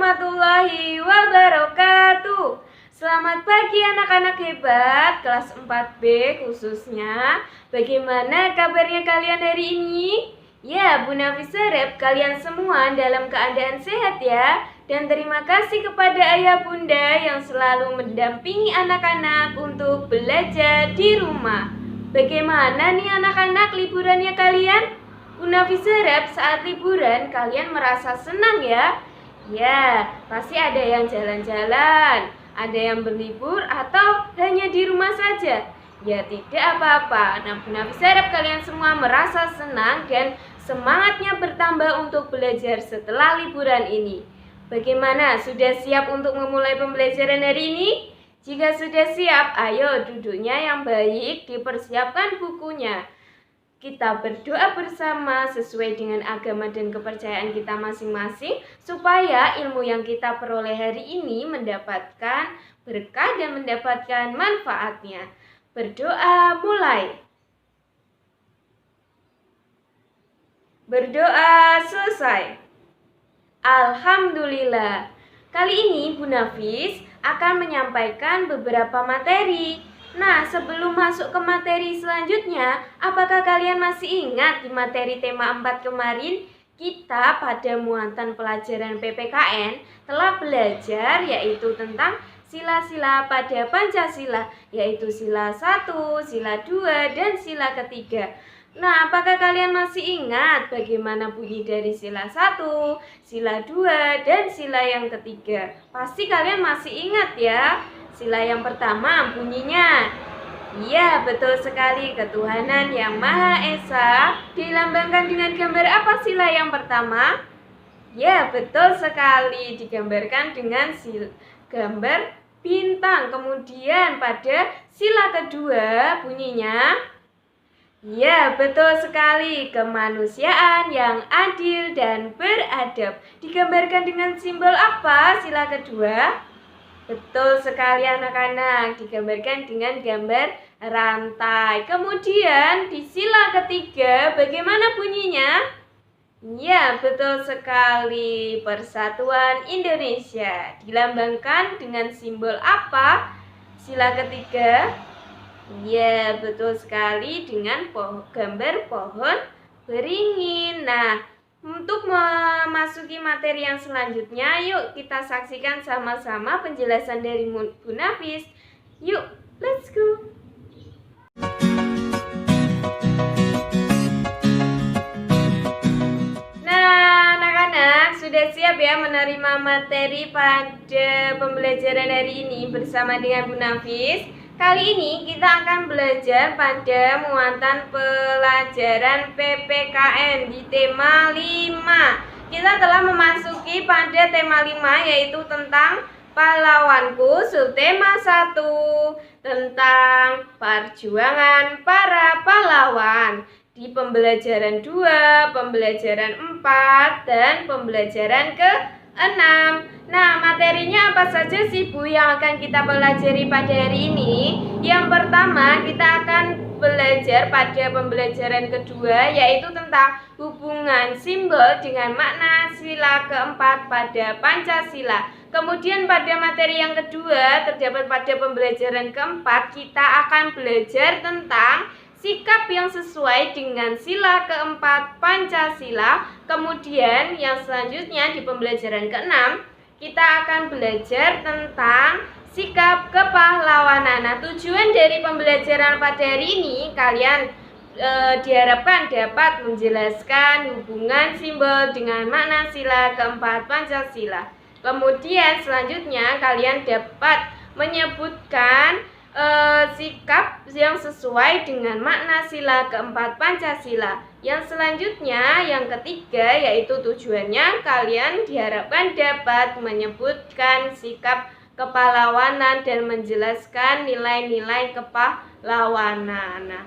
warahmatullahi wabarakatuh. Selamat pagi anak-anak hebat kelas 4B khususnya. Bagaimana kabarnya kalian hari ini? Ya, Bu Nafis harap kalian semua dalam keadaan sehat ya. Dan terima kasih kepada ayah bunda yang selalu mendampingi anak-anak untuk belajar di rumah. Bagaimana nih anak-anak liburannya kalian? Bu Nafis harap saat liburan kalian merasa senang ya. Ya, pasti ada yang jalan-jalan, ada yang berlibur atau hanya di rumah saja. Ya tidak apa-apa. Nah, Bu Nafis harap kalian semua merasa senang dan semangatnya bertambah untuk belajar setelah liburan ini. Bagaimana? Sudah siap untuk memulai pembelajaran hari ini? Jika sudah siap, ayo duduknya yang baik, dipersiapkan bukunya. Kita berdoa bersama sesuai dengan agama dan kepercayaan kita masing-masing supaya ilmu yang kita peroleh hari ini mendapatkan berkah dan mendapatkan manfaatnya. Berdoa mulai. Berdoa selesai. Alhamdulillah. Kali ini Bu Nafis akan menyampaikan beberapa materi. Nah, sebelum masuk ke materi selanjutnya, apakah kalian masih ingat di materi tema 4 kemarin? Kita pada muatan pelajaran PPKN telah belajar yaitu tentang sila-sila pada Pancasila, yaitu sila 1, sila 2, dan sila ketiga. Nah, apakah kalian masih ingat bagaimana bunyi dari sila 1, sila 2, dan sila yang ketiga? Pasti kalian masih ingat ya. Sila yang pertama bunyinya, iya betul sekali, ketuhanan yang Maha Esa. Dilambangkan dengan gambar apa sila yang pertama? Ya betul sekali, digambarkan dengan gambar bintang. Kemudian pada sila kedua bunyinya, ya betul sekali, kemanusiaan yang adil dan beradab. Digambarkan dengan simbol apa sila kedua? Betul sekali anak-anak, digambarkan dengan gambar rantai. Kemudian di sila ketiga bagaimana bunyinya? Ya betul sekali, Persatuan Indonesia. Dilambangkan dengan simbol apa sila ketiga? Ya betul sekali, dengan gambar pohon beringin. Nah, untuk memasuki materi yang selanjutnya, yuk kita saksikan sama-sama penjelasan dari Bu Nafis. Yuk, let's go! Nah, anak-anak sudah siap ya menerima materi pada pembelajaran hari ini bersama dengan Bu Nafis? Kali ini kita akan belajar pada muatan pelajaran PPKN di tema 5. Kita telah memasuki pada tema 5 yaitu tentang pahlawanku, subtema 1 tentang perjuangan para pahlawan. Di pembelajaran 2, pembelajaran 4, dan pembelajaran ke-6. Nah, materinya apa saja sih Bu yang akan kita pelajari pada hari ini? Yang pertama, kita akan belajar pada pembelajaran kedua yaitu tentang hubungan simbol dengan makna sila keempat pada Pancasila. Kemudian pada materi yang kedua terdapat pada pembelajaran keempat kita akan belajar tentang sikap yang sesuai dengan sila keempat Pancasila. Kemudian yang selanjutnya di pembelajaran ke-6 kita akan belajar tentang sikap kepahlawanan. Nah, tujuan dari pembelajaran pada hari ini kalian diharapkan dapat menjelaskan hubungan simbol dengan makna sila keempat Pancasila. Kemudian selanjutnya kalian dapat menyebutkan sikap yang sesuai dengan makna sila keempat Pancasila. Yang selanjutnya, yang ketiga, yaitu tujuannya kalian diharapkan dapat menyebutkan sikap kepahlawanan dan menjelaskan nilai-nilai kepahlawanan. Nah,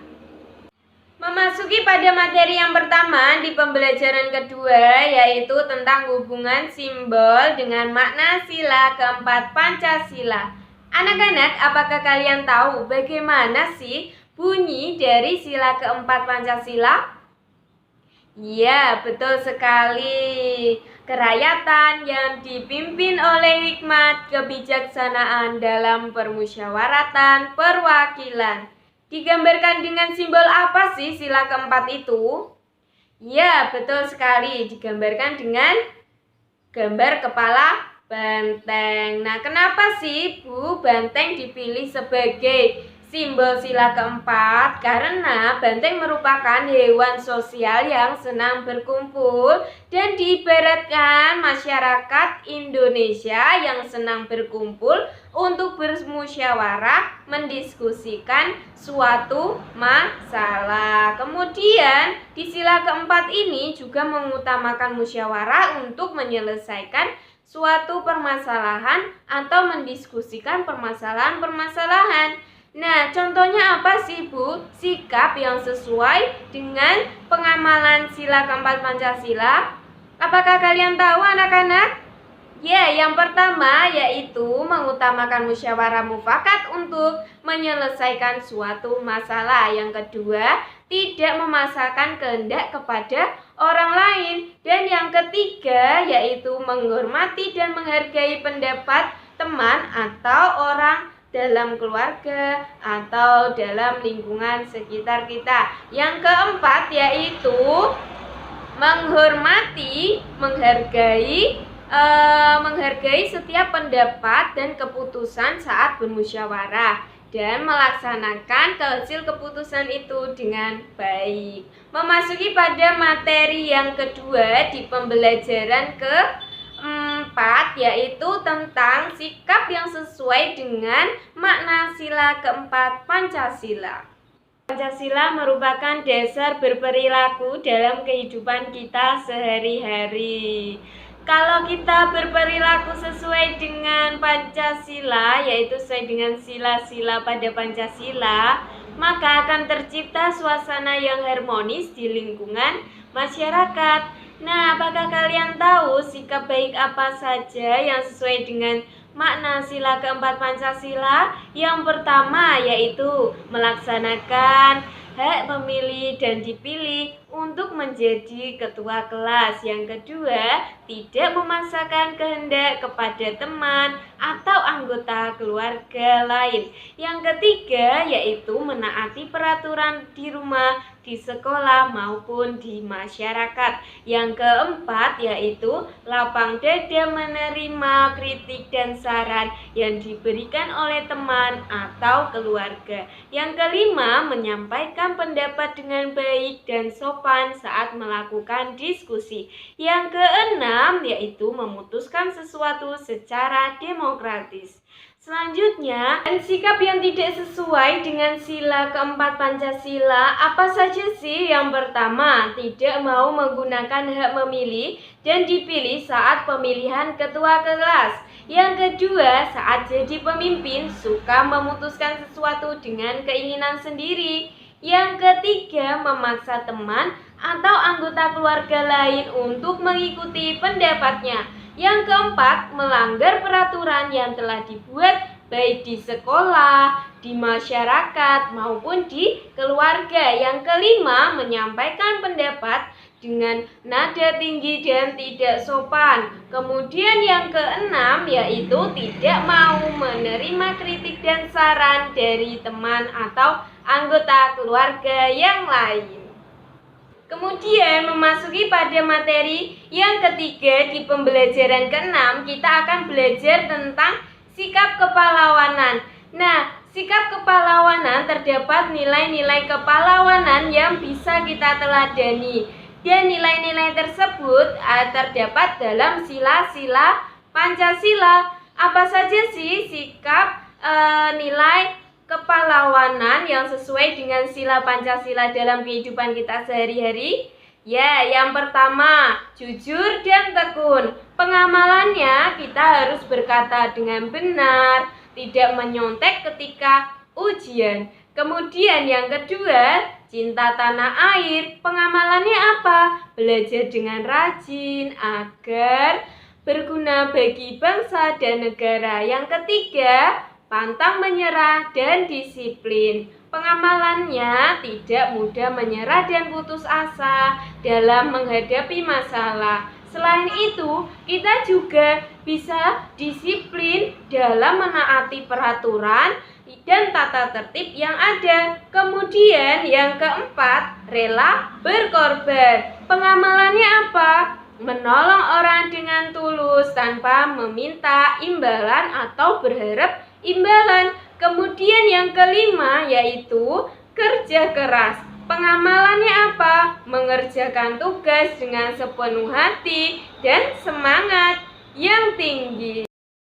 memasuki pada materi yang pertama di pembelajaran kedua yaitu tentang hubungan simbol dengan makna sila keempat Pancasila. Anak-anak, apakah kalian tahu bagaimana sih bunyi dari sila keempat Pancasila? Iya, betul sekali. Kerakyatan yang dipimpin oleh hikmat kebijaksanaan dalam permusyawaratan perwakilan. Digambarkan dengan simbol apa sih sila keempat itu? Ya, betul sekali. Digambarkan dengan gambar kepala banteng. Nah, kenapa sih Bu banteng dipilih sebagai simbol sila keempat? Karena banteng merupakan hewan sosial yang senang berkumpul dan diibaratkan masyarakat Indonesia yang senang berkumpul untuk bermusyawarah mendiskusikan suatu masalah. Kemudian di sila keempat ini juga mengutamakan musyawarah untuk menyelesaikan suatu permasalahan atau mendiskusikan permasalahan-permasalahan. Nah, contohnya apa sih Bu? Sikap yang sesuai dengan pengamalan sila keempat Pancasila. Apakah kalian tahu anak-anak? Ya, yang pertama yaitu mengutamakan musyawarah mufakat untuk menyelesaikan suatu masalah. Yang kedua, tidak memaksakan kehendak kepada orang lain. Dan yang ketiga yaitu menghormati dan menghargai pendapat teman atau orang dalam keluarga atau dalam lingkungan sekitar kita. Yang keempat yaitu menghargai setiap pendapat dan keputusan saat bermusyawarah dan melaksanakan hasil keputusan itu dengan baik. Memasuki pada materi yang kedua di pembelajaran keempat, yaitu tentang sikap yang sesuai dengan makna sila keempat Pancasila. Pancasila merupakan dasar berperilaku dalam kehidupan kita sehari-hari. Kalau kita berperilaku sesuai dengan Pancasila, yaitu sesuai dengan sila-sila pada Pancasila, maka akan tercipta suasana yang harmonis di lingkungan masyarakat. Nah, apakah kalian tahu sikap baik apa saja yang sesuai dengan makna sila keempat Pancasila? Yang pertama yaitu melaksanakan hak memilih dan dipilih untuk menjadi ketua kelas. Yang kedua, tidak memaksakan kehendak kepada teman atau anggota keluarga lain. Yang ketiga, yaitu menaati peraturan di rumah, di sekolah maupun di masyarakat. Yang keempat, yaitu lapang dada menerima kritik dan saran yang diberikan oleh teman atau keluarga. Yang kelima, menyampaikan pendapat dengan baik dan sopan saat melakukan diskusi. Yang keenam, yaitu memutuskan sesuatu secara demokratis. Selanjutnya, sikap yang tidak sesuai dengan sila keempat Pancasila apa saja sih? Yang pertama, tidak mau menggunakan hak memilih dan dipilih saat pemilihan ketua kelas. Yang kedua, saat jadi pemimpin suka memutuskan sesuatu dengan keinginan sendiri. Yang ketiga, memaksa teman atau anggota keluarga lain untuk mengikuti pendapatnya. Yang keempat, melanggar peraturan yang telah dibuat baik di sekolah, di masyarakat, maupun di keluarga. Yang kelima, menyampaikan pendapat dengan nada tinggi dan tidak sopan. Kemudian yang keenam yaitu tidak mau menerima kritik dan saran dari teman atau anggota keluarga yang lain. Kemudian memasuki pada materi yang ketiga di pembelajaran ke-6, kita akan belajar tentang sikap kepahlawanan. Nah, sikap kepahlawanan terdapat nilai-nilai kepahlawanan yang bisa kita teladani. Dan nilai-nilai tersebut terdapat dalam sila-sila Pancasila. Apa saja sih sikap nilai kepahlawanan yang sesuai dengan sila Pancasila dalam kehidupan kita sehari-hari? Ya, yang pertama, jujur dan tekun. Pengamalannya kita harus berkata dengan benar, tidak menyontek ketika ujian. Kemudian yang kedua, cinta tanah air. Pengamalannya apa? Belajar dengan rajin agar berguna bagi bangsa dan negara. Yang ketiga, pantang menyerah dan disiplin. Pengamalannya tidak mudah menyerah dan putus asa dalam menghadapi masalah. Selain itu, kita juga bisa disiplin dalam menaati peraturan dan tata tertib yang ada. Kemudian yang keempat, rela berkorban. Pengamalannya apa? Menolong orang dengan tulus tanpa meminta imbalan atau berharap imbalan. Kemudian yang kelima yaitu kerja keras. Pengamalannya apa? Mengerjakan tugas dengan sepenuh hati dan semangat yang tinggi.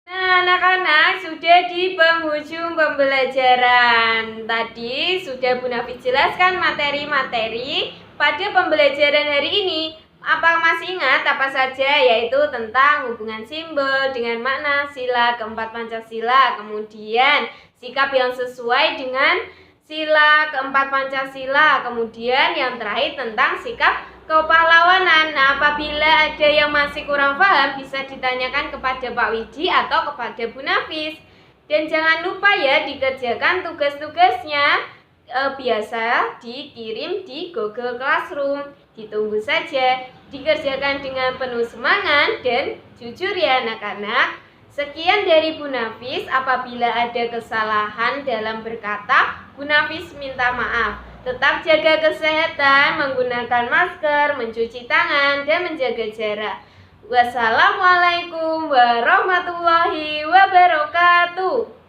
Nah, anak-anak, sudah di penghujung pembelajaran. Tadi sudah Bu Nafis jelaskan materi-materi pada pembelajaran hari ini. Apa masih ingat apa saja? Yaitu tentang hubungan simbol dengan makna sila keempat Pancasila, kemudian sikap yang sesuai dengan sila keempat Pancasila, kemudian yang terakhir tentang sikap kepahlawanan. Nah, apabila ada yang masih kurang paham, bisa ditanyakan kepada Pak Widi atau kepada Bu Nafis. Dan jangan lupa ya dikerjakan tugas-tugasnya. Biasa dikirim di Google Classroom. Ditunggu saja, dikerjakan dengan penuh semangat dan jujur ya anak-anak. Sekian dari Bu Nafis. Apabila ada kesalahan dalam berkata, Bu Nafis minta maaf. Tetap jaga kesehatan, menggunakan masker, mencuci tangan, dan menjaga jarak. Wassalamualaikum warahmatullahi wabarakatuh.